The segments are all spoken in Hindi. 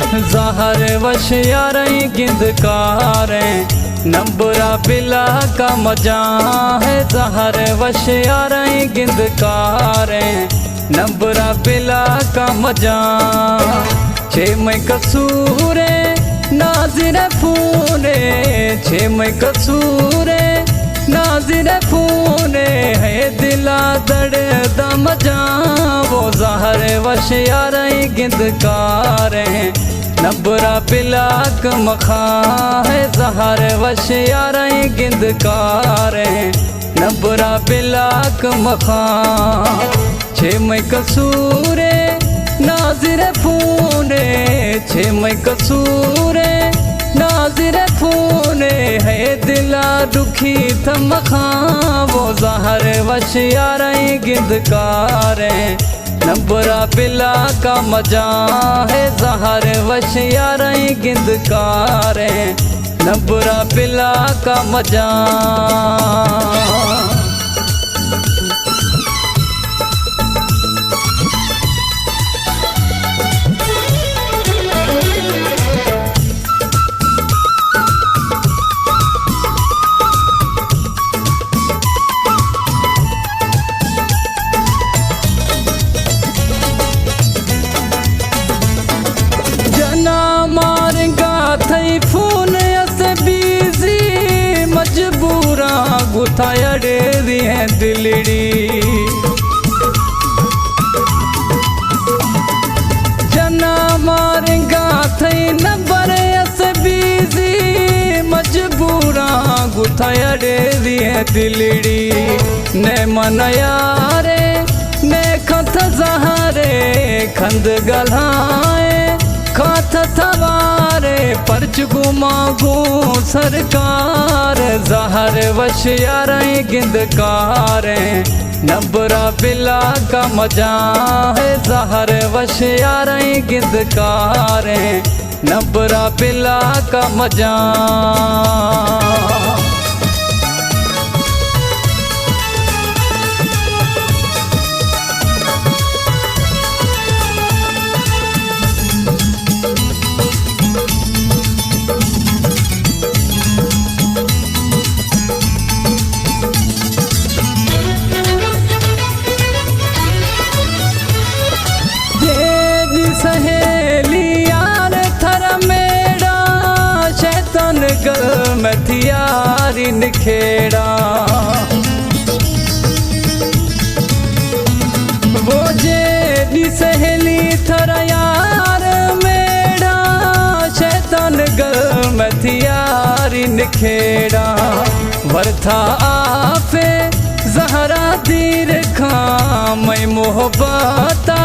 ज़हर वश यारें गिंदकारें नंबरा बिला का मजा है। ज़हर वश यारें गिंदकारें नंबरा बिला का मजा। छे मैं कसूरे नाज़िर फूने, छे मैं कसूरे नाज़िर फूने है दिला दर्द मजा। वो ज़हर वश यारें गिंदकारें नंबरा बिलाक मखा है। ज़हर वश यारें गिंदकारें नंबरा बिलाक मखा। छे मैं कसूरे नाज़िर फूने, छे मैं कसूरे नाज़िर फूने है दिला दुखी थमखा। वो ज़हर वश यारें गिंदकारें नंबरा बिला का मजा है। ज़हर वश यारें गिंदकारें नंबरा बिला का मजा। थई फोन से बिजी मजबूरा गुथाया डेरी है दिलड़ी। जना मारेगा थई नंबर से बिजी मजबूरा गुथाया डेरी है दिलड़ी। ने मन यारे ने खत ज़हरे खंद गल्हाए खात थवारे पर्च गुमागू सरकार। ज़हर वश यारें गिंदकारें नंबरा बिला का मजा है। ज़हर वश यारें गिंदकारें नंबरा बिला का मजा। सहेली यार थर मेरा शैतान गल में थियारी निखेड़ा। वो जेडी सहेली थर यार मेरा शैतान गल में थियारी निखेड़ा। वरथा आफे ज़हरा दीर खा मैं मोहब्बता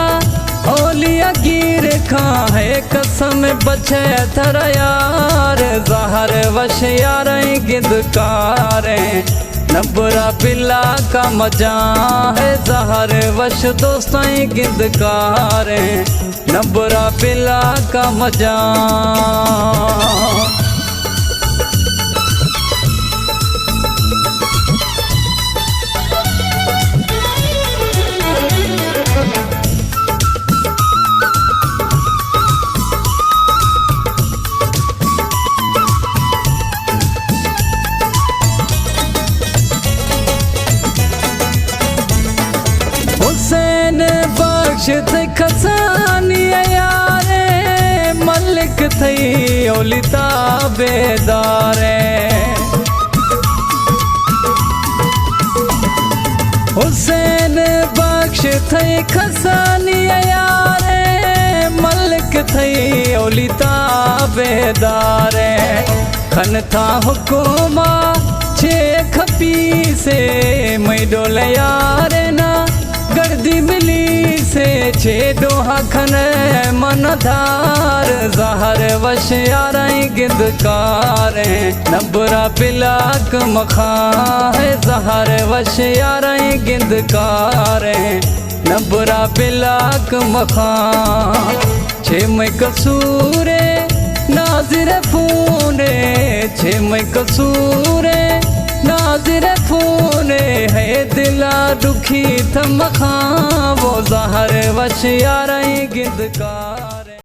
ओलिया गिर खा है कसम बचे थर यार। ज़हर वश यारें गिंदकारें नंबरा बिला का मजा है। ज़हर वश दोस्तें गिंदकारें नंबरा बिला का मजा। हुसैन बख्श थे खसानी यारे मलिक थई ओलिता बेदारे। हुसैन बख्श थे खसानी यारे मलिक थई ओलिता बेदारे। खन था हुकुमा छे खपी से मैं डोल यारे ना गर्दी मिली से छे दोहा खन मनधार। ज़हर वश यारें गिंदकारें नंबरा बिलाक मखा है। ज़हर वश यारें गिंदकारें नंबरा बिलाक मखा। छे मैं कसूरे नाज़िर फूने, छे मैं कसूरे नाज़िर फूने है दिला दुखी थमखा। वो ज़हर वश यारें गिंदकार।